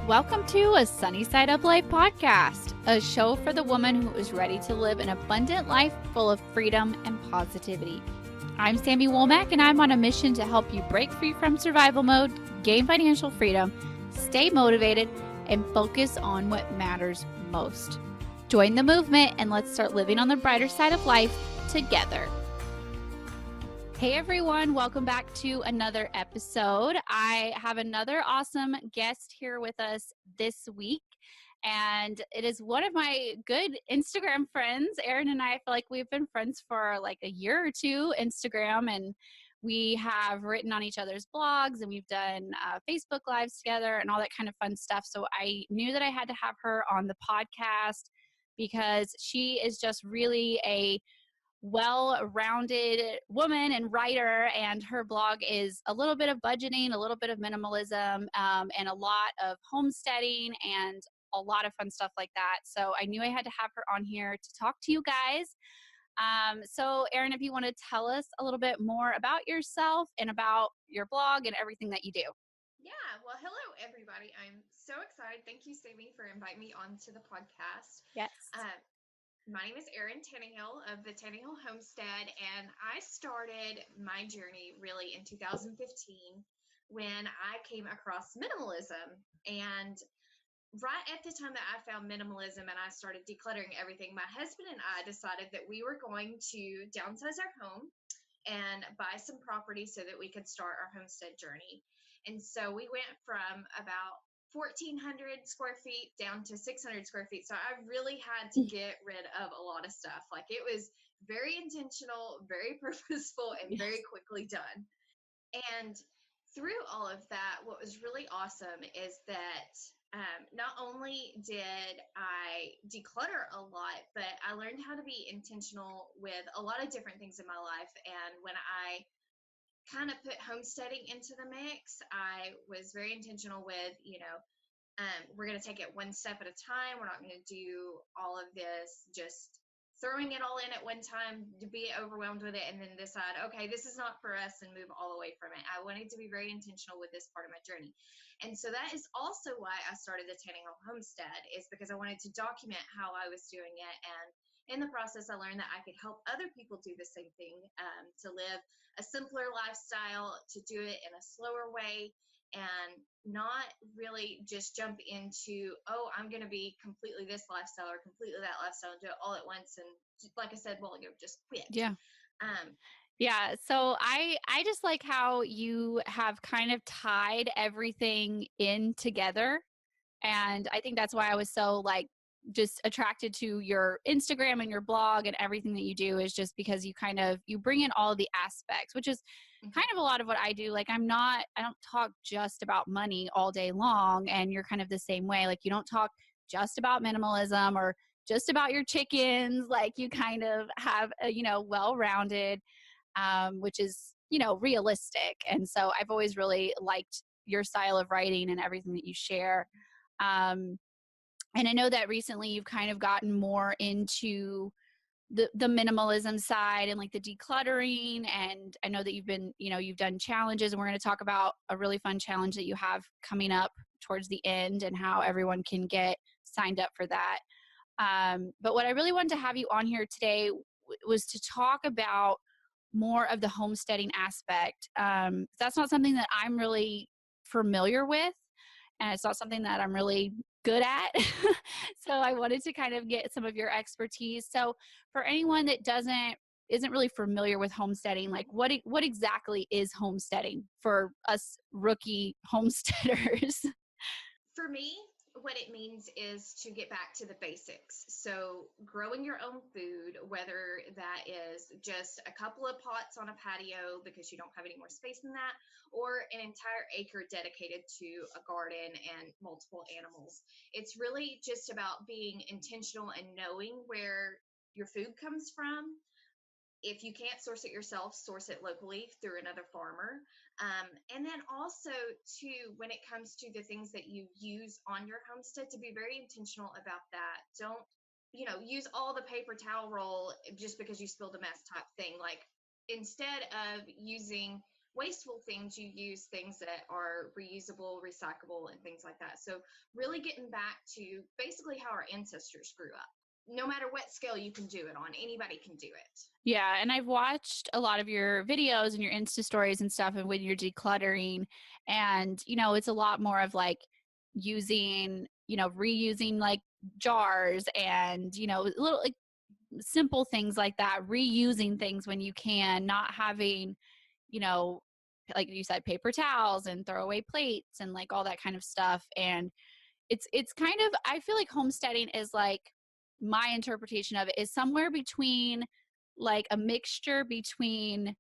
Welcome to a Sunny Side Up Life podcast, a show for the woman who is ready to live an abundant life full of freedom and positivity. I'm Sami Womack, and I'm on a mission to help you break free from survival mode, gain financial freedom, stay motivated, and focus on what matters most. Join the movement and let's start living on the brighter side of life together. Hey everyone, welcome back to another episode. I have another awesome guest here with us this week, and it is one of my good Instagram friends. Erin and I feel like we've been friends for like a year or two Instagram, and we have written on each other's blogs, and we've done Facebook Lives together and all that kind of fun stuff. So I knew that I had to have her on the podcast because she is just really a well-rounded woman and writer, and her blog is a little bit of budgeting, a little bit of minimalism, and a lot of homesteading and a lot of fun stuff like that. So I knew I had to have her on here to talk to you guys. So Erin, if you want to tell us a little bit more about yourself and about your blog and everything that you do. Yeah, well, hello, everybody. I'm so excited. Thank you, Sami, for inviting me onto the podcast. Yes. My name is Erin Tannehill of the Tannehill Homestead, and I started my journey really in 2015 when I came across minimalism. And right at the time that I found minimalism and I started decluttering everything, my husband and I decided that we were going to downsize our home and buy some property so that we could start our homestead journey. And so we went from about 1,400 square feet down to 600 square feet. So I really had to get rid of a lot of stuff. Like, it was very intentional, very purposeful, and very Yes. quickly done. And through all of that, what was really awesome is that not only did I declutter a lot, but I learned how to be intentional with a lot of different things in my life. And when I kind of put homesteading into the mix, I was very intentional with, we're going to take it one step at a time. We're not going to do all of this just throwing it all in at one time to be overwhelmed with it and then decide, okay, this is not for us, and move all away from it. I wanted to be very intentional with this part of my journey. And so that is also why I started the Tannehill Homestead, is because I wanted to document how I was doing it. And in the process, I learned that I could help other people do the same thing, to live a simpler lifestyle, to do it in a slower way, and not really just jump into, oh, I'm going to be completely this lifestyle or completely that lifestyle, and do it all at once. And like I said, well, just quit. Yeah. Um, Yeah, so I just like how you have kind of tied everything in together. And I think that's why I was so like just attracted to your Instagram and your blog and everything that you do, is just because you bring in all of the aspects, which is kind of a lot of what I do. Like I don't talk just about money all day long, and you're kind of the same way. Like you don't talk just about minimalism or just about your chickens. Like you kind of have a, well-rounded, which is, realistic. And so I've always really liked your style of writing and everything that you share. Um, and I know that recently you've kind of gotten more into the minimalism side and like the decluttering. And I know that you've done challenges, and we're going to talk about a really fun challenge that you have coming up towards the end and how everyone can get signed up for that. But what I really wanted to have you on here today was to talk about more of the homesteading aspect. That's not something that I'm really familiar with, and it's not something that I'm really good at. So I wanted to kind of get some of your expertise. So for anyone that isn't really familiar with homesteading, like what exactly is homesteading for us rookie homesteaders? For me, what it means is to get back to the basics. So, growing your own food, whether that is just a couple of pots on a patio because you don't have any more space than that, or an entire acre dedicated to a garden and multiple animals. It's really just about being intentional and knowing where your food comes from. If you can't source it yourself, source it locally through another farmer. And then also, too, when it comes to the things that you use on your homestead, to be very intentional about that. Don't, use all the paper towel roll just because you spilled a mess type thing. Like, instead of using wasteful things, you use things that are reusable, recyclable, and things like that. So really getting back to basically how our ancestors grew up. No matter what scale you can do it on, anybody can do it. Yeah, and I've watched a lot of your videos and your Insta stories and stuff, and when you're decluttering, and it's a lot more of like using, reusing like jars and little like simple things like that, reusing things when you can, not having, you know, like you said, paper towels and throwaway plates and like all that kind of stuff. And it's kind of, I feel like homesteading is like, my interpretation of it is somewhere between like a mixture between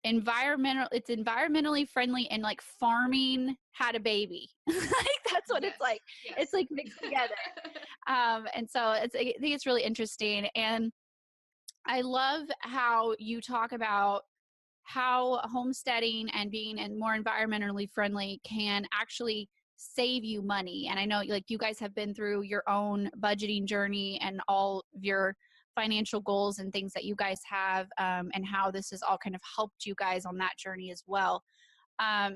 it's environmentally friendly and like farming had a baby. Like that's what it's Yes, like. It's yes. like mixed together. And so I think it's really interesting. And I love how you talk about how homesteading and being and more environmentally friendly can actually save you money. And I know like you guys have been through your own budgeting journey and all of your financial goals and things that you guys have, and how this has all kind of helped you guys on that journey as well.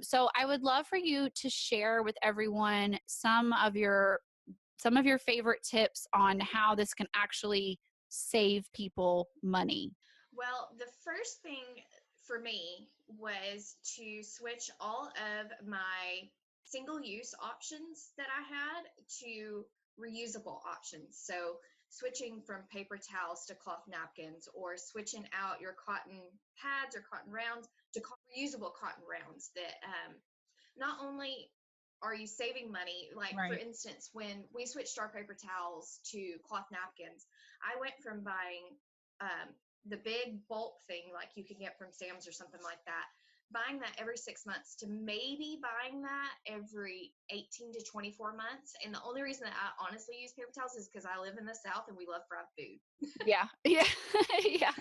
So I would love for you to share with everyone some of your favorite tips on how this can actually save people money. Well, the first thing for me was to switch all of my single use options that I had to reusable options. So, switching from paper towels to cloth napkins, or switching out your cotton pads or cotton rounds to reusable cotton rounds that not only are you saving money, like for Right. instance, when we switched our paper towels to cloth napkins, I went from buying the big bulk thing like you can get from Sam's or something like that, buying that every 6 months to maybe buying that every 18 to 24 months. And the only reason that I honestly use paper towels is because I live in the South and we love fried food. Yeah. Yeah. Yeah.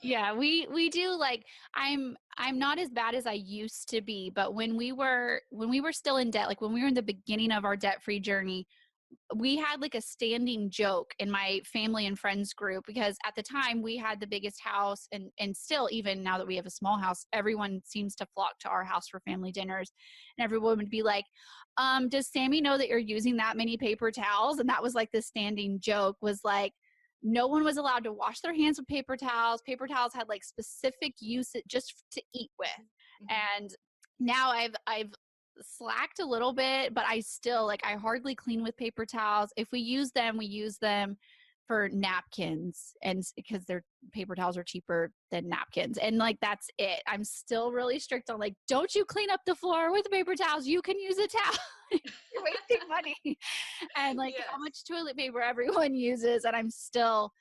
Yeah, we do like I'm not as bad as I used to be, but when we were still in debt, like when we were in the beginning of our debt-free journey, we had like a standing joke in my family and friends group because at the time we had the biggest house, and still even now that we have a small house, everyone seems to flock to our house for family dinners, and everyone would be like, does Sami know that you're using that many paper towels? And that was like the standing joke, was like no one was allowed to wash their hands with paper towels. Paper towels had like specific use just to eat with. Mm-hmm. And now I've slacked a little bit, but I still like I hardly clean with paper towels. If we use them for napkins, and because their paper towels are cheaper than napkins. And like that's it. I'm still really strict on like, don't you clean up the floor with paper towels. You can use a towel. You're wasting money. And like how Yes. much toilet paper everyone uses. And I'm still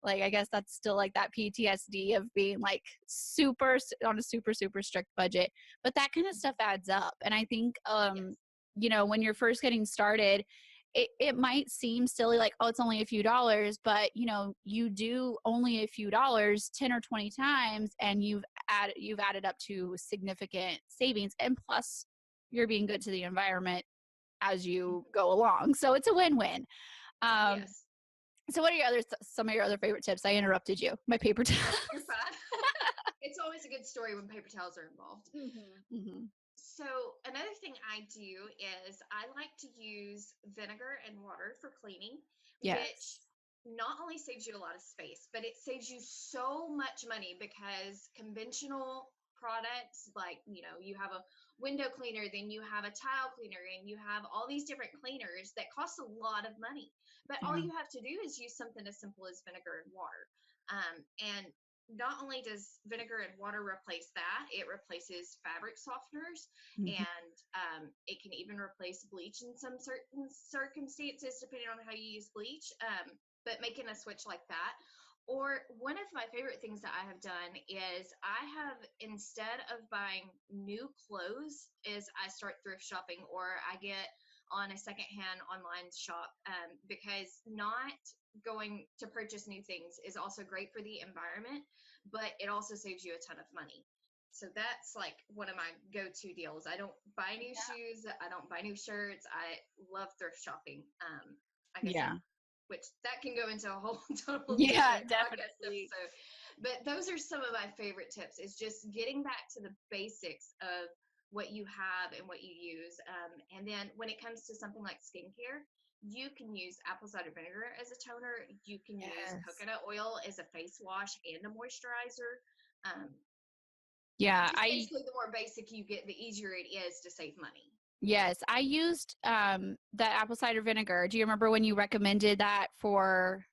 like, I guess that's still like that PTSD of being like super on a super, super strict budget. But that kind of stuff adds up. And I think, Yes. when you're first getting started, it might seem silly, like, oh, it's only a few dollars, but you do only a few dollars 10 or 20 times, and you've added up to significant savings. And plus you're being good to the environment as you Mhm. go along. So it's a win-win. Um, Yes. so what are some of your other favorite tips? I interrupted you. My paper towel. You're fine. It's always a good story when paper towels are involved. Hmm. So, another thing I do is I like to use vinegar and water for cleaning, which Yes. not only saves you a lot of space, but it saves you so much money because conventional products, like, you have a window cleaner, then you have a tile cleaner, and you have all these different cleaners that cost a lot of money. But all Yeah. you have to do is use something as simple as vinegar and water. And not only does vinegar and water replace that, it replaces fabric softeners, Mhm. and it can even replace bleach in some certain circumstances, depending on how you use bleach. But making a switch like that. Or one of my favorite things that I have done is I have, instead of buying new clothes, is I start thrift shopping, or I get on a secondhand online shop, because not going to purchase new things is also great for the environment, but it also saves you a ton of money. So that's like one of my go-to deals. I don't buy new shoes. I don't buy new shirts. I love thrift shopping. Like I said, Yeah. which that can go into a whole total Yeah, different podcast definitely. episode. But those are some of my favorite tips, is just getting back to the basics of what you have and what you use. And then when it comes to something like skincare, you can use apple cider vinegar as a toner. You can use Yes. coconut oil as a face wash and a moisturizer. Um, Yeah, just basically, the more basic you get, the easier it is to save money. yes, I used that apple cider vinegar. Do you remember when you recommended that for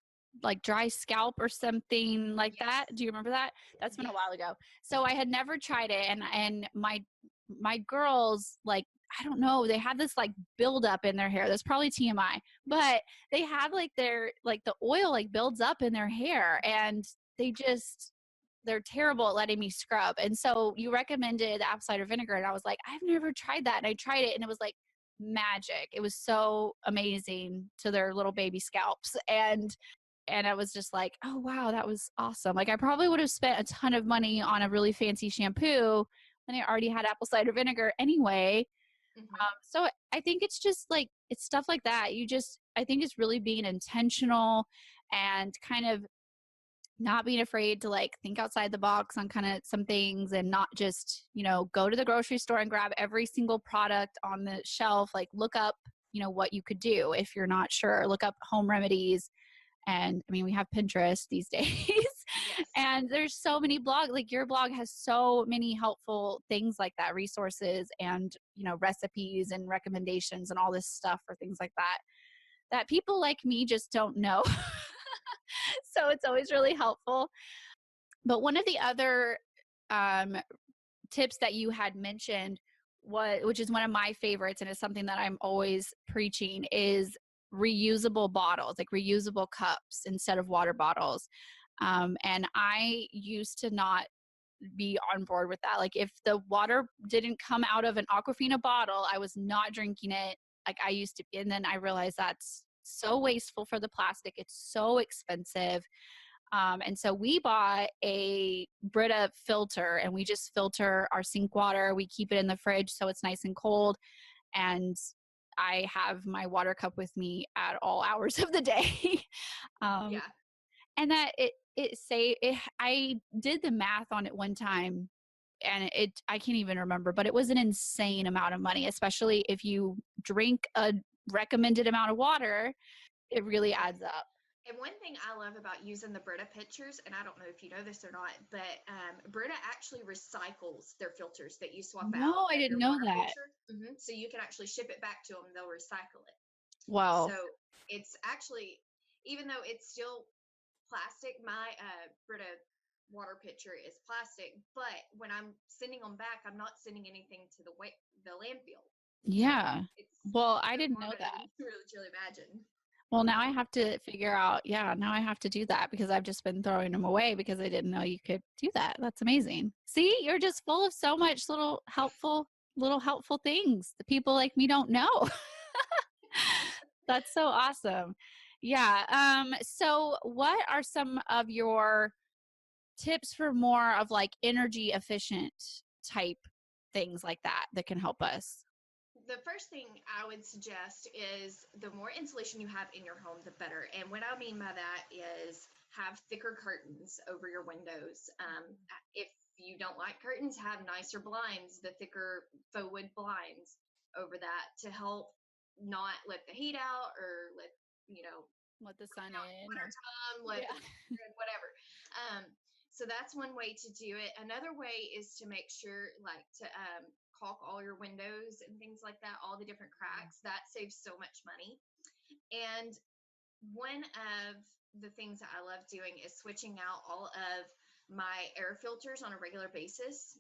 like dry scalp or something like that? Yes. Do you remember that? That's been a Yes. while ago. So I had never tried it, and my girls, like, I don't know, they had this like buildup in their hair. That's probably TMI, but they had like their like the oil like builds up in their hair, and they just they're terrible at letting me scrub. And so you recommended apple cider vinegar, and I was like, I've never tried that. And I tried it, and it was like magic. It was so amazing to their little baby scalps. And I was just like, oh wow, that was awesome. Like I probably would have spent a ton of money on a really fancy shampoo when I already had apple cider vinegar anyway. Hmm. So I think it's just like it's stuff like that. I think it's really being intentional and kind of not being afraid to like think outside the box on kind of some things, and not just, go to the grocery store and grab every single product on the shelf. Like look up, what you could do if you're not sure. Look up home remedies. And I mean, we have Pinterest these days. Yes. And there's so many blogs. Like your blog has so many helpful things like that, resources and, recipes and recommendations and all this stuff for things like that that people like me just don't know. So it's always really helpful. But one of the other um, tips that you had mentioned, which is one of my favorites, and is something that I'm always preaching, is reusable bottles, like reusable cups instead of water bottles. And I used to not be on board with that. Like if the water didn't come out of an Aquafina bottle, I was not drinking it. Like I used to, and then I realized that's so wasteful for the plastic. It's so expensive. And so we bought a Brita filter, and we just filter our sink water. We keep it in the fridge so it's nice and cold. And I have my water cup with me at all hours of the day. um, Yeah. and that it say it, I did the math on it one time, and I can't even remember, but it was an insane amount of money, especially if you drink a recommended amount of water. It really Yes. adds up. And one thing I love about using the Brita pitchers, and I don't know if you know this or not, but Brita actually recycles their filters that you swap out No, I of didn't your know water that. pitcher. So you can actually ship it back to them; they'll recycle it. Wow. So it's actually, even though it's still plastic, my Brita water pitcher is plastic. But when I'm sending them back, I'm not sending anything to the landfill. So Yeah. it's Well, I so didn't far know better that. than you really truly imagine. Well, now I have to figure out, yeah, now I have to do that because I've just been throwing them away because I didn't know you could do that. That's amazing. See, you're just full of so much little helpful things that people like me don't know. That's so awesome. Yeah. So what are some of your tips for more of like energy efficient type things like that can help us? The first thing I would suggest is the more insulation you have in your home, the better. And what I mean by that is have thicker curtains over your windows. If you don't like curtains, have nicer blinds, the thicker faux wood blinds over that to help not let the heat out, or let, you know, Let the right sun now it's in or wintertime, let yeah. the whatever. Um, so that's one way to do it. Another way is to make sure, like, to caulk all your windows and things like that, all the different cracks. That saves so much money. And one of the things that I love doing is switching out all of my air filters on a regular basis.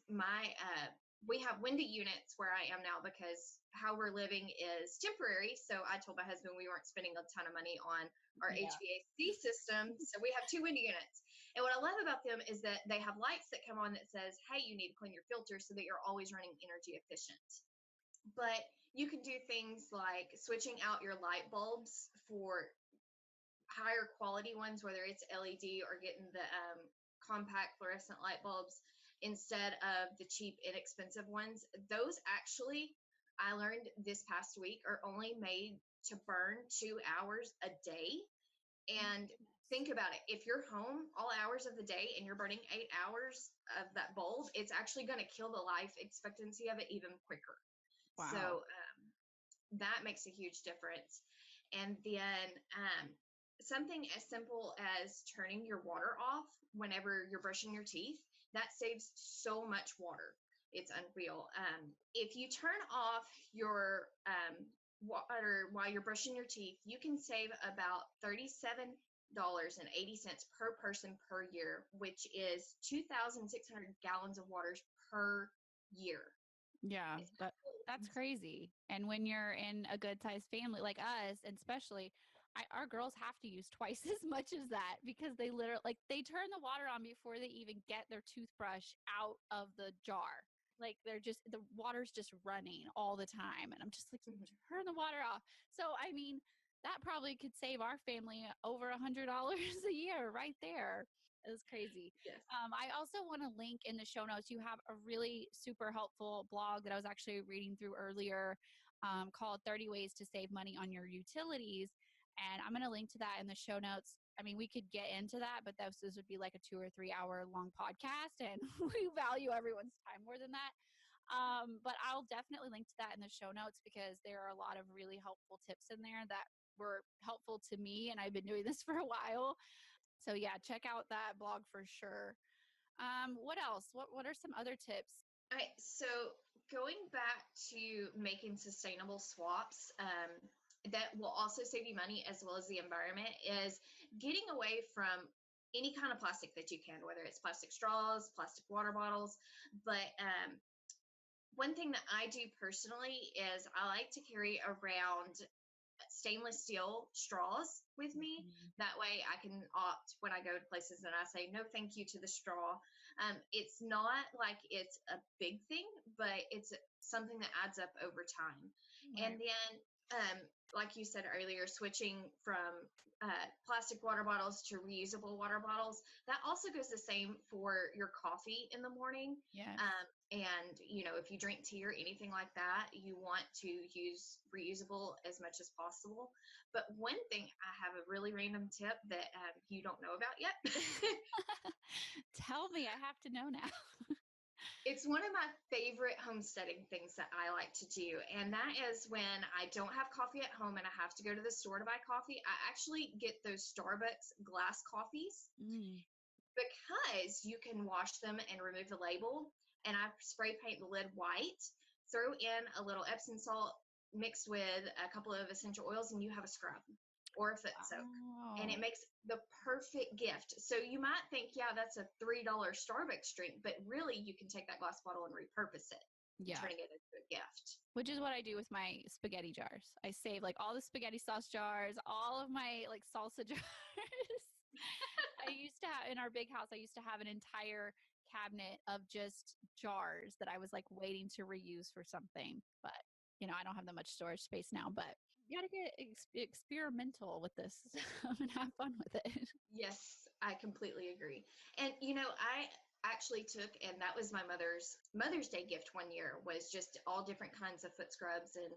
We have window units where I am now because how we're living is temporary. So I told my husband we weren't spending a ton of money on our Yeah. HVAC system. So we have two window units. And what I love about them is that they have lights that come on that says, hey, you need to clean your filters, so that you're always running energy efficient. But you can do things like switching out your light bulbs for higher quality ones, whether it's LED or getting the compact fluorescent light bulbs instead of the cheap, inexpensive ones. Those actually, I learned this past week, are only made to burn 2 hours a day. Oh my And goodness. think about it. If you're home all hours of the day and you're burning 8 hours of that bulb, it's actually going to kill the life expectancy of it even quicker. Wow. So that makes a huge difference. And then something as simple as turning your water off whenever you're brushing your teeth, that saves so much water. It's unreal. If you turn off your water while you're brushing your teeth, you can save about $37.80 per person per year, which is 2,600 gallons of water per year. Yeah, It's that's crazy. And when you're in a good sized family like us, and especially our girls have to use twice as much as that because they literally like they turn the water on before they even get their toothbrush out of the jar. Like they're just the water's just running all the time. And I'm just like, Mhm. turn the water off. So I mean, that probably could save our family over $100 a year right there. It was crazy. Yes. I also want to link in the show notes. You have a really super helpful blog that I was actually reading through earlier called 30 Ways to Save Money on Your Utilities. And I'm going to link to that in the show notes. I mean, we could get into that, but this would be like a 2 or 3 hour long podcast. And we value everyone's time more than that. But I'll definitely link to that in the show notes because there are a lot of really helpful tips in there that were helpful to me. And I've been doing this for a while. So yeah, check out that blog for sure. What else? What are some other tips? So going back to making sustainable swaps, that will also save you money as well as the environment is getting away from any kind of plastic that you can, whether it's plastic straws, plastic water bottles. But one thing that I do personally is I like to carry around stainless steel straws with me. Mhm. That way I can opt when I go to places and I say no thank you to the straw. It's not like it's a big thing, but it's something that adds up over time. Right. And then like you said earlier, switching from plastic water bottles to reusable water bottles, that also goes the same for your coffee in the morning. Yes. And if you drink tea or anything like that, you want to use reusable as much as possible. But one thing, I have a really random tip that you don't know about yet. Tell me, I have to know now. It's one of my favorite homesteading things that I like to do. And that is when I don't have coffee at home and I have to go to the store to buy coffee, I actually get those Starbucks glass coffees Mm. because you can wash them and remove the label. And I spray paint the lid white, throw in a little Epsom salt mixed with a couple of essential oils, and you have a scrub or a foot soak. And it Wow. makes the perfect gift. So you might think, yeah, that's a $3 Starbucks drink, but really you can take that glass bottle and repurpose it, Yeah. turning it into a gift. Which is what I do with my spaghetti jars. I save like all the spaghetti sauce jars, all of my like salsa jars. I used to have in our big house, I used to have an entire cabinet of just jars that I was like waiting to reuse for something. But, I don't have that much storage space now, but you got to get experimental with this and have fun with it. Yes, I completely agree. And I actually took, and that was my Mother's Day gift one year, was just all different kinds of foot scrubs and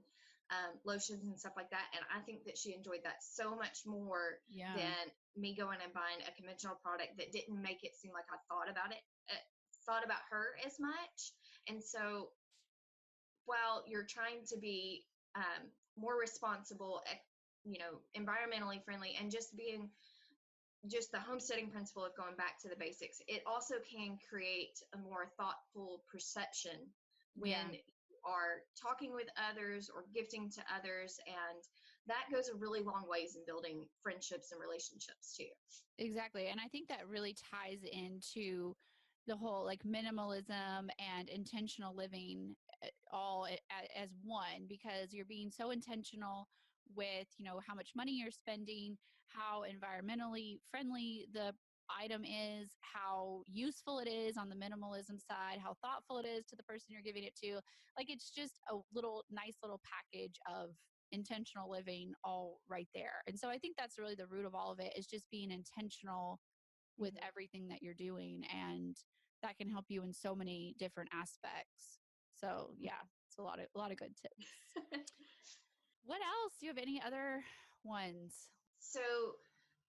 lotions and stuff like that. And I think that she enjoyed that so much more Yeah. than me going and buying a conventional product that didn't make it seem like I thought about her as much. And so while you're trying to be more responsible, environmentally friendly, and just the homesteading principle of going back to the basics, it also can create a more thoughtful perception when Yeah. you are talking with others or gifting to others. And that goes a really long ways in building friendships and relationships too. Exactly. And I think that really ties into the whole like minimalism and intentional living all as one because you're being so intentional with, how much money you're spending, how environmentally friendly the item is, how useful it is on the minimalism side, how thoughtful it is to the person you're giving it to. Like it's just a nice little package of intentional living all right there. And so I think that's really the root of all of it is just being intentional with Mhm. everything that you're doing. And that can help you in so many different aspects. So yeah, it's a lot of good tips. What else? Do you have any other ones? So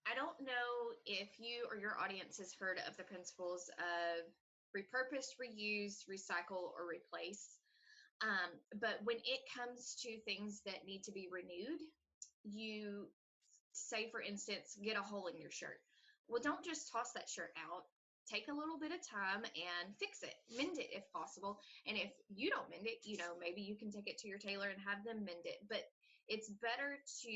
I don't know if you or your audience has heard of the principles of repurpose, reuse, recycle, or replace. But when it comes to things that need to be renewed, you say, for instance, get a hole in your shirt. Well, don't just toss that shirt out. Take a little bit of time and fix it, mend it if possible. And if you don't mend it, maybe you can take it to your tailor and have them mend it. But it's better to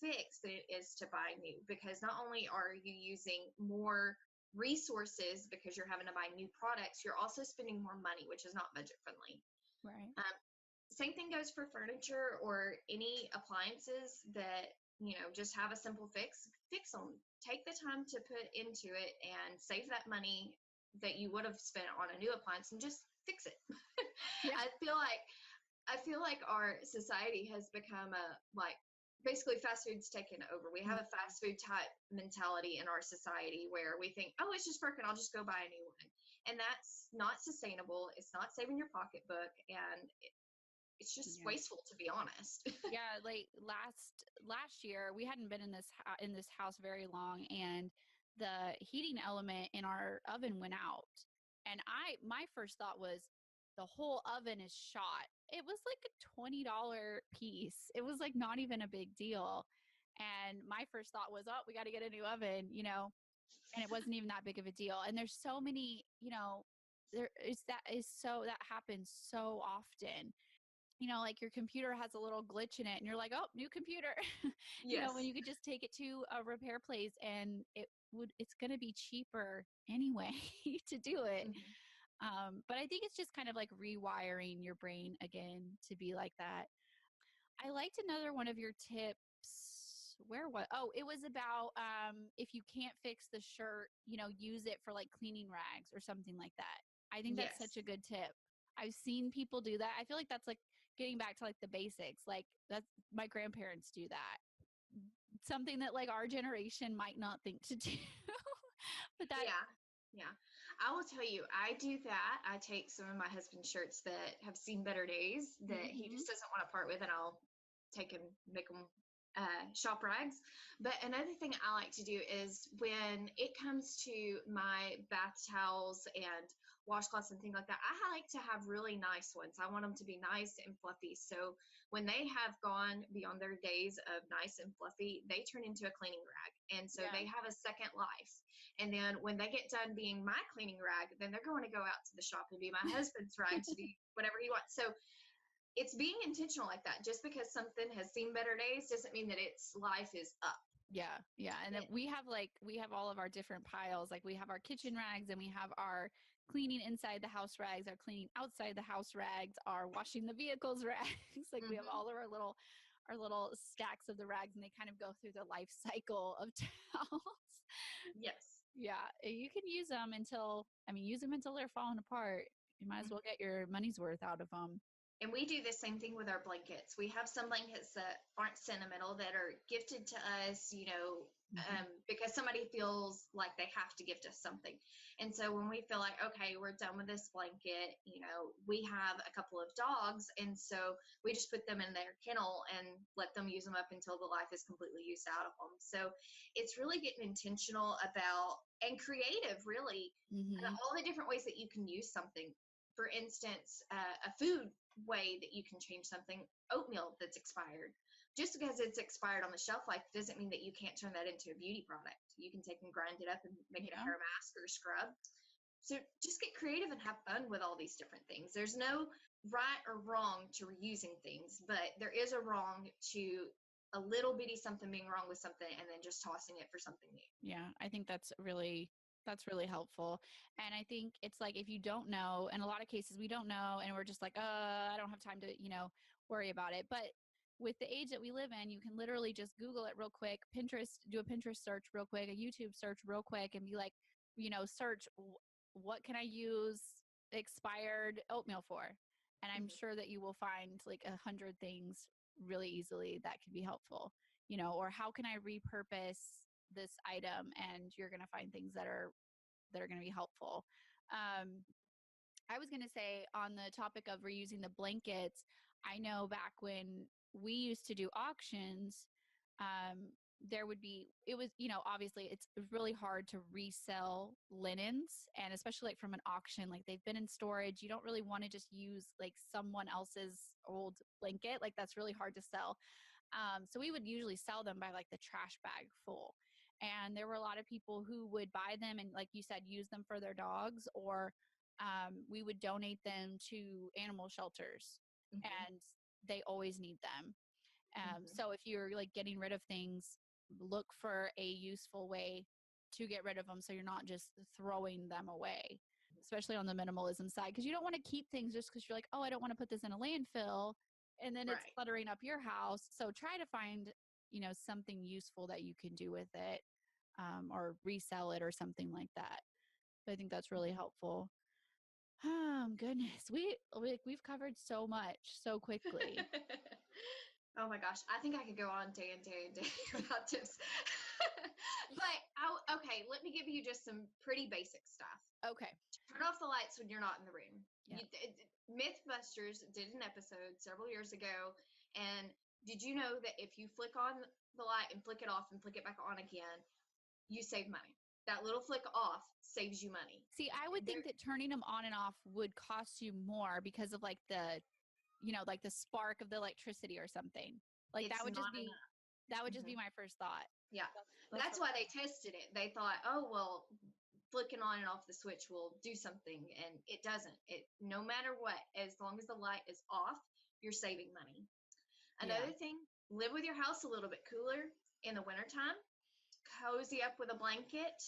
fix than it is to buy new, because not only are you using more resources because you're having to buy new products, you're also spending more money, which is not budget friendly. Right. Same thing goes for furniture or any appliances that, just have a simple fix them. Take the time to put into it and save that money that you would have spent on a new appliance and just fix it. Yeah. I feel like our society has become basically fast food's taken over. We have a fast food type mentality in our society where we think, oh, it's just broken, I'll just go buy a new one. And that's not sustainable. It's not saving your pocketbook, and it's just Yeah. wasteful, to be honest. Yeah, like last year we hadn't been in this house very long, and the heating element in our oven went out. And my first thought was the whole oven is shot. It was like a $20 piece. It was like not even a big deal. And my first thought was, oh, we got to get a new oven, and it wasn't even that big of a deal. And there's so many, that happens so often. Like your computer has a little glitch in it and you're like, oh, new computer, when Yes. you could just take it to a repair place and it's going to be cheaper anyway to do it. Mhm. But I think it's just kind of like rewiring your brain again to be like that. I liked another one of your tips. It was about if you can't fix the shirt, use it for like cleaning rags or something like that. I think that's such Yes. a good tip. I've seen people do that. I feel like that's like getting back to like the basics. Like that's my grandparents do that. Something that like our generation might not think to do. But that Yeah. Yeah. I will tell you, I do that. I take some of my husband's shirts that have seen better days that he mhm. just doesn't want to part with, and I'll take and make them shop rags. But another thing I like to do is when it comes to my bath towels and washcloths and things like that, I like to have really nice ones. I want them to be nice and fluffy. So when they have gone beyond their days of nice and fluffy, they turn into a cleaning rag. And so Yeah. they have a second life. And then when they get done being my cleaning rag, then they're going to go out to the shop and be my husband's rag to do whatever he wants. So it's being intentional like that. Just because something has seen better days doesn't mean that its life is up. Yeah, yeah. And then It, we have all of our different piles. Like we have our kitchen rags and we have our cleaning inside the house rags, our cleaning outside the house rags, our washing the vehicles rags. Like we have mm-hmm. all of our little stacks of the rags, and they kind of go through the life cycle of towels. Yes. Yeah, you can use them until they're falling apart. You might as well get your money's worth out of them. And we do the same thing with our blankets. We have some blankets that aren't sentimental, that are gifted to us, Mhm. because somebody feels like they have to gift us something. And so when we feel like, okay, we're done with this blanket, we have a couple of dogs. And so we just put them in their kennel and let them use them up until the life is completely used out of them. So it's really getting intentional about and creative, really, Mhm. all the different ways that you can use something. For instance, a food way that you can change something: oatmeal that's expired. Just because it's expired on the shelf life doesn't mean that you can't turn that into a beauty product. You can take and grind it up and make it a Yeah. hair mask or a scrub. So just get creative and have fun with all these different things. There's no right or wrong to reusing things, but there is a wrong to a little bitty something being wrong with something and then just tossing it for something new. Yeah, I think that's really helpful. And I think it's like if you don't know, in a lot of cases we don't know and we're just like, I don't have time to, worry about it. But with the age that we live in, you can literally just Google it real quick, do a Pinterest search real quick, a YouTube search real quick, and be like, search what can I use expired oatmeal for? And I'm Mhm. sure that you will find like 100 things really easily that could be helpful, or how can I repurpose this item, and you're going to find things that are going to be helpful. um, I was going to say on the topic of reusing the blankets, I know back when we used to do auctions, um, there would be, it was, obviously it's really hard to resell linens, and especially like from an auction, like they've been in storage. You don't really want to just use like someone else's old blanket. Like that's really hard to sell. So we would usually sell them by like the trash bag full. And there were a lot of people who would buy them and, like you said, use them for their dogs, or we would donate them to animal shelters, Mm-hmm. and they always need them. Mm-hmm. So if you're like getting rid of things, look for a useful way to get rid of them, so you're not just throwing them away, especially on the minimalism side, because you don't want to keep things just because you're like, oh, I don't want to put this in a landfill, and then it's Right. cluttering up your house. So try to find, something useful that you can do with it, or resell it or something like that. I think that's really helpful. Goodness, we've covered so much so quickly. Oh my gosh, I think I could go on day and day and day about tips. But okay, let me give you just some pretty basic stuff. Okay. Turn off the lights when you're not in the room. Yeah. Mythbusters did an episode several years ago, and did you know that if you flick on the light and flick it off and flick it back on again, you save money? That little flick off saves you money. See, I would think that turning them on and off would cost you more because of like like the spark of the electricity or something. Like It's that would not just be enough. that would just be my first thought. Yeah. That's That's why they tested it. They thought, oh, well, flicking on and off the switch will do something. And it doesn't. It, no matter what, as long as the light is off, you're saving money. Yeah. Another thing, live with your house a little bit cooler in the wintertime. Cozy up with a blanket.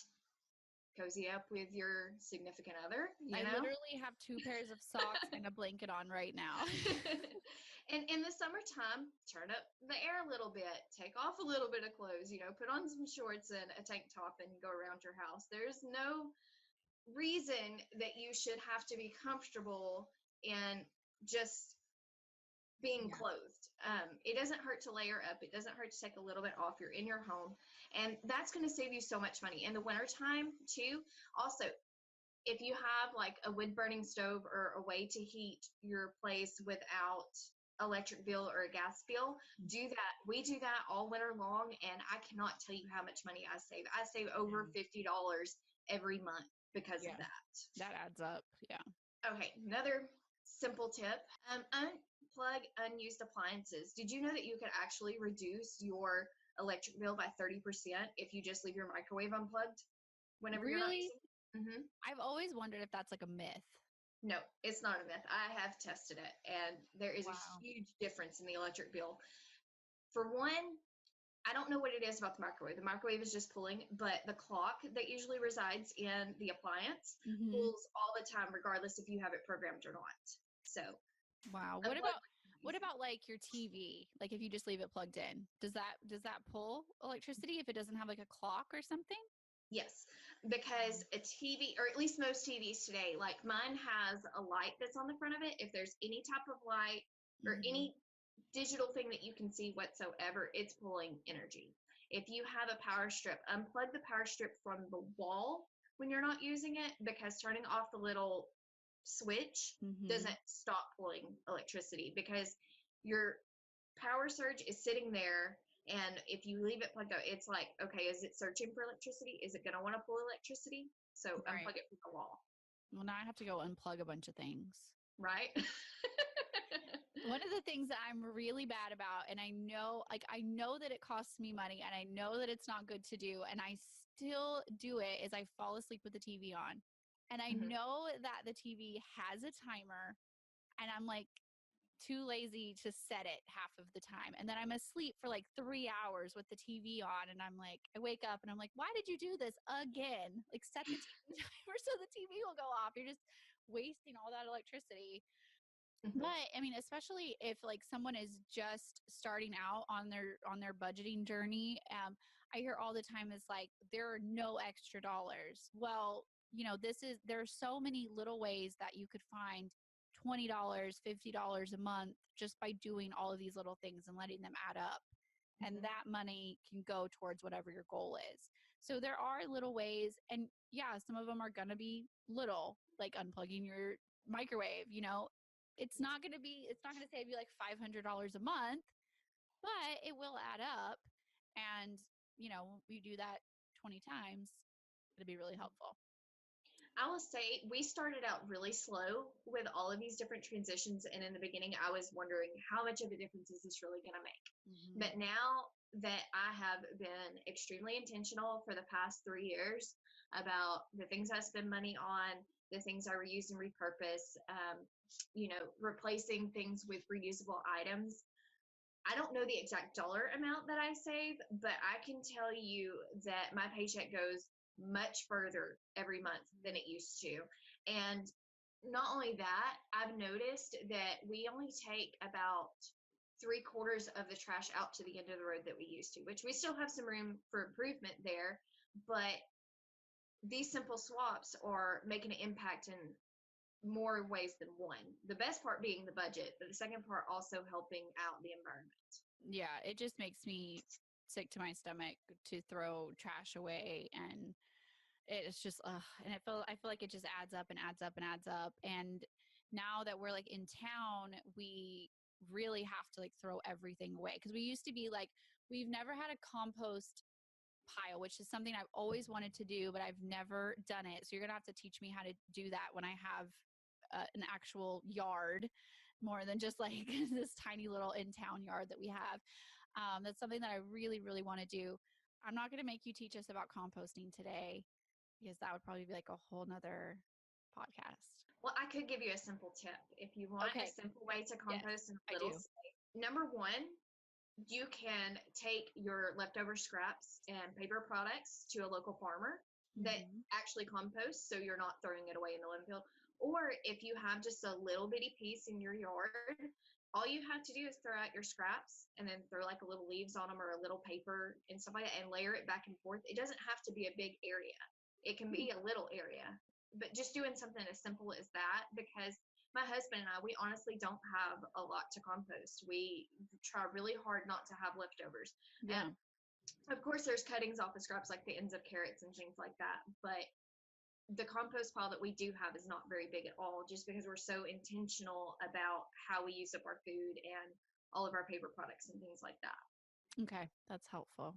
Cozy up with your significant other, I literally have 2 pairs of socks and a blanket on right now. And in the summertime, turn up the air a little bit, take off a little bit of clothes, put on some shorts and a tank top and go around your house. There's no reason that you should have to be comfortable in just being clothed. It doesn't hurt to layer up. It doesn't hurt to take a little bit off. You're in your home, and that's going to save you so much money. In the wintertime, too, also, if you have like a wood burning stove or a way to heat your place without electric bill or a gas bill, do that. We do that all winter long, and I cannot tell you how much money I save. I save over $50 every month because of that. That adds up. Yeah. Okay, another simple tip. Unplug unused appliances. Did you know that you could actually reduce your electric bill by 30% if you just leave your microwave unplugged whenever you're not Really? using it? Mm-hmm. I've always wondered if that's like a myth. No, it's not a myth. I have tested it, and there is a Wow. huge difference in the electric bill. For one, I don't know what it is about the microwave. The microwave is just pulling, but the clock that usually resides in the appliance pulls all the time, regardless if you have it programmed or not. So, Wow. What about like your TV? Like if you just leave it plugged in, does that pull electricity if it doesn't have like a clock or something? Yes, because a TV, or at least most TVs today, like mine has a light that's on the front of it. If there's any type of light or any digital thing that you can see whatsoever, it's pulling energy. If you have a power strip, unplug the power strip from the wall when you're not using it, because turning off the little switch doesn't stop pulling electricity, because your power surge is sitting there, and if you leave it plugged out, it's like, okay, is it searching for electricity? Is it going to want to pull electricity? So unplug it from the wall. Well, now I have to go unplug a bunch of things. Right? One of the things that I'm really bad about, and I know that it costs me money, and I know that it's not good to do, and I still do it, is I fall asleep with the TV on. And I know that the TV has a timer, and I'm like too lazy to set it half of the time. And then I'm asleep for like 3 hours with the TV on, and I'm like, I wake up and I'm like, why did you do this again? Like, set the TV timer so the TV will go off. You're just wasting all that electricity. But I mean, especially if like someone is just starting out on their budgeting journey, I hear all the time is like, there are no extra dollars. Well, there are so many little ways that you could find $20, $50 a month just by doing all of these little things and letting them add up. And that money can go towards whatever your goal is. So there are little ways, and yeah, some of them are going to be little, like unplugging your microwave. It's not going to save you like $500 a month, but it will add up. And you do that 20 times, it'd be really helpful. I will say we started out really slow with all of these different transitions. And in the beginning, I was wondering how much of a difference is this really going to make? Mm-hmm. But now that I have been extremely intentional for the past 3 years about the things I spend money on, the things I reuse and repurpose, replacing things with reusable items. I don't know the exact dollar amount that I save, but I can tell you that my paycheck goes much further every month than it used to. And not only that, I've noticed that we only take about 3/4 of the trash out to the end of the road that we used to, which we still have some room for improvement there. But these simple swaps are making an impact in more ways than one. The best part being the budget, but the second part also helping out the environment. Yeah, it just makes me sick to my stomach to throw trash away, and it's just and I feel like it just adds up and adds up and adds up. And now that we're like in town, we really have to like throw everything away, because we used to be like, we've never had a compost pile, which is something I've always wanted to do, but I've never done it. So you're gonna have to teach me how to do that when I have an actual yard, more than just like this tiny little in-town yard that we have. That's something that I really, really want to do. I'm not going to make you teach us about composting today, because that would probably be like a whole nother podcast. Well, I could give you a simple tip. If you want a Okay. simple way to Yes, compost in a I little do. space, number one, you can take your leftover scraps and paper products to a local farmer that Mm-hmm. actually composts, so you're not throwing it away in the landfill. Or if you have just a little bitty piece in your yard, all you have to do is throw out your scraps and then throw like a little leaves on them or a little paper and stuff like that, and layer it back and forth. It doesn't have to be a big area. It can be a little area, but just doing something as simple as that, because my husband and I, we honestly don't have a lot to compost. We try really hard not to have leftovers. Yeah. Of course, there's cuttings off the scraps, like the ends of carrots and things like that. But the compost pile that we do have is not very big at all, just because we're so intentional about how we use up our food and all of our paper products and things like that. Okay. That's helpful.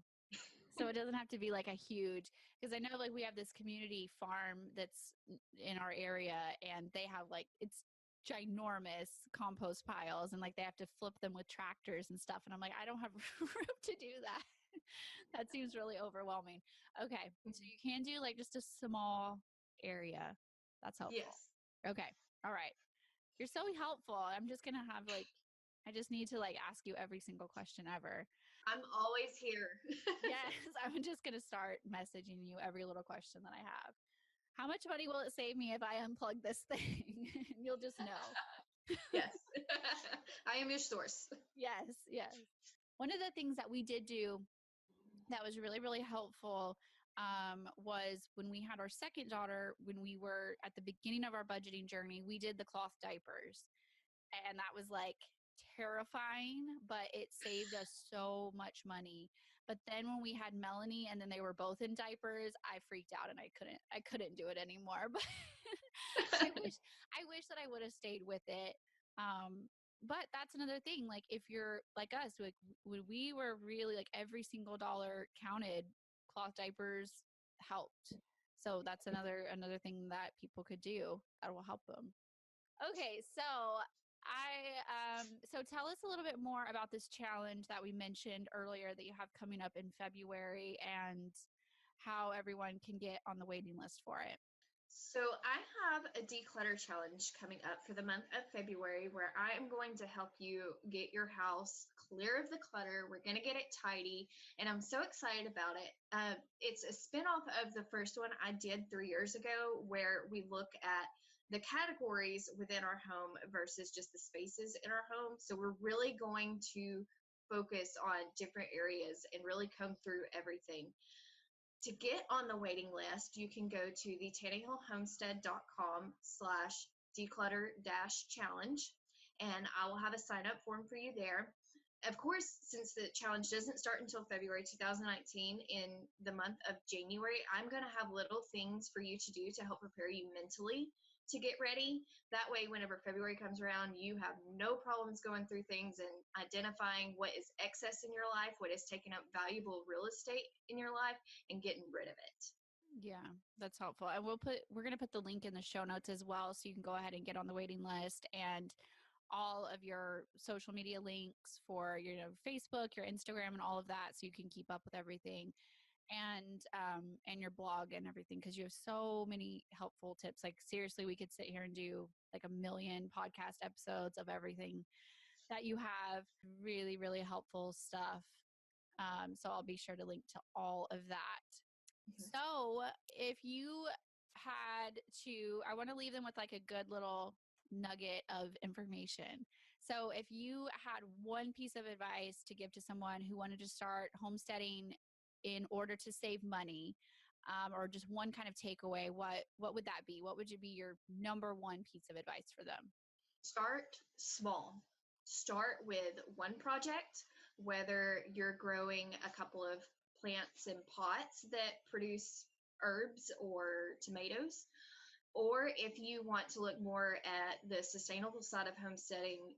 So it doesn't have to be like a huge, because I know like we have this community farm that's in our area, and they have like, it's ginormous compost piles, and like they have to flip them with tractors and stuff. And I'm like, I don't have room to do that. That seems really overwhelming. Okay. So you can do like just a small area. That's helpful. Yes. Okay. All right. You're so helpful. I'm just going to have like, I just need to like ask you every single question ever. I'm always here. Yes, I'm just going to start messaging you every little question that I have. How much money will it save me if I unplug this thing? You'll just know. Yes. I am your source. Yes, yes. One of the things that we did do that was really, really helpful was when we had our second daughter, when we were at the beginning of our budgeting journey, we did the cloth diapers. And that was like terrifying, but it saved us so much money. But then when we had Melanie and then they were both in diapers, I freaked out and I couldn't do it anymore. But I wish that I would have stayed with it. But that's another thing. Like if you're like us, like when we were really like every single dollar counted, cloth diapers helped. So that's another thing that people could do that will help them. Okay, so tell us a little bit more about this challenge that we mentioned earlier that you have coming up in February, and how everyone can get on the waiting list for it. So I have a declutter challenge coming up for the month of February, where I am going to help you get your house clear of the clutter. We're going to get it tidy, and I'm so excited about it. It's a spinoff of the first one I did 3 years ago, where we look at the categories within our home versus just the spaces in our home. So we're really going to focus on different areas and really comb through everything. To get on the waiting list, you can go to the tannehillhomestead.com/declutter-challenge, and I will have a sign up form for you there. of course, since the challenge doesn't start until February 2019, in the month of January, I'm going to have little things for you to do to help prepare you mentally to get ready. That way, whenever February comes around, you have no problems going through things and identifying what is excess in your life, what is taking up valuable real estate in your life, and getting rid of it. Yeah, that's helpful. And we're going to put the link in the show notes as well. So you can go ahead and get on the waiting list, and all of your social media links for your Facebook, your Instagram, and all of that. So you can keep up with everything, and your blog and everything. Cause you have so many helpful tips. Like seriously, we could sit here and do like a million podcast episodes of everything that you have. Really, really helpful stuff. So I'll be sure to link to all of that. So if you had to, I want to leave them with like a good little nugget of information. So if you had one piece of advice to give to someone who wanted to start homesteading in order to save money, or just one kind of takeaway, what would that be? What would be your number one piece of advice for them? Start small. Start with one project, whether you're growing a couple of plants in pots that produce herbs or tomatoes, or if you want to look more at the sustainable side of homesteading,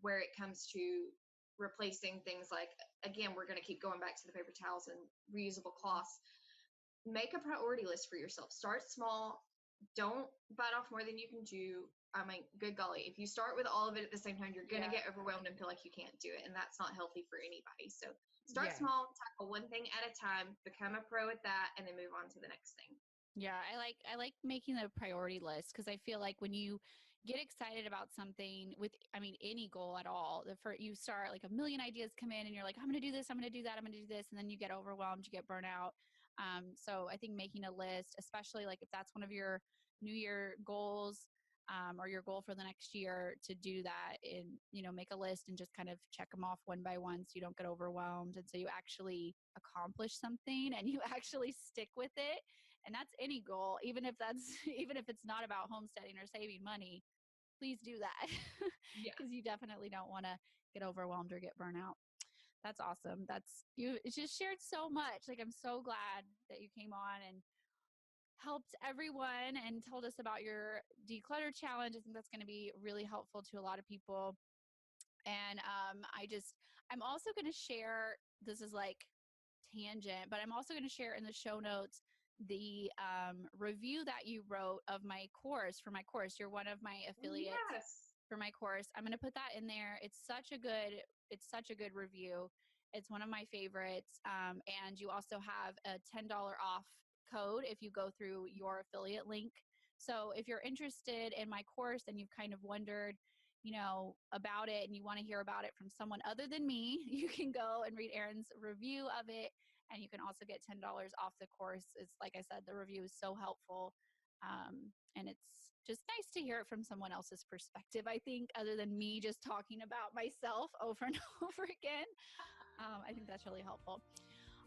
where it comes to replacing things like, again, we're going to keep going back to the paper towels and reusable cloths. Make a priority list for yourself. Start small. Don't bite off more than you can chew. I mean, good golly, if you start with all of it at the same time, you're going to get overwhelmed and feel like you can't do it. And that's not healthy for anybody. So start small, tackle one thing at a time, become a pro at that, and then move on to the next thing. Yeah, I like making a priority list, because I feel like when you get excited about something with, I mean, any goal at all, you start like a million ideas come in and you're like, I'm going to do this, I'm going to do that, I'm going to do this. And then you get overwhelmed, you get burnt out. So I think making a list, especially like if that's one of your New Year goals, or your goal for the next year, to do that and, make a list and just kind of check them off one by one so you don't get overwhelmed. And so you actually accomplish something and you actually stick with it. And that's any goal, even if it's not about homesteading or saving money, please do that. Because you definitely don't want to get overwhelmed or get burnt out. That's awesome. It's just shared so much. Like, I'm so glad that you came on and helped everyone and told us about your declutter challenge. I think that's going to be really helpful to a lot of people. And I'm also going to share, this is like tangent, but I'm also going to share in the show notes the review that you wrote of my course. For my course, you're one of my affiliates for my course. I'm going to put that in there. It's such a good review. It's one of my favorites. And you also have a $10 off code if you go through your affiliate link. So if you're interested in my course and you've kind of wondered, about it, and you want to hear about it from someone other than me, you can go and read Erin's review of it. And you can also get $10 off the course. It's like I said, the review is so helpful. And it's just nice to hear it from someone else's perspective, I think, other than me just talking about myself over and over again. I think that's really helpful.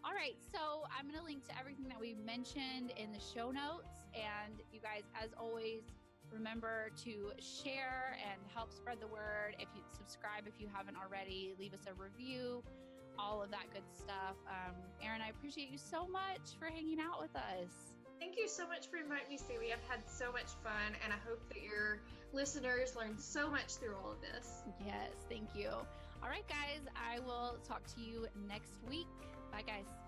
All right, so I'm going to link to everything that we mentioned in the show notes. And you guys, as always, remember to share and help spread the word. If you subscribe, if you haven't already, leave us a review, all of that good stuff. Erin, I appreciate you so much for hanging out with us. Thank you so much for inviting me, Sami. I've had so much fun, and I hope that your listeners learned so much through all of this. Yes, thank you. All right, guys, I will talk to you next week. Bye, guys.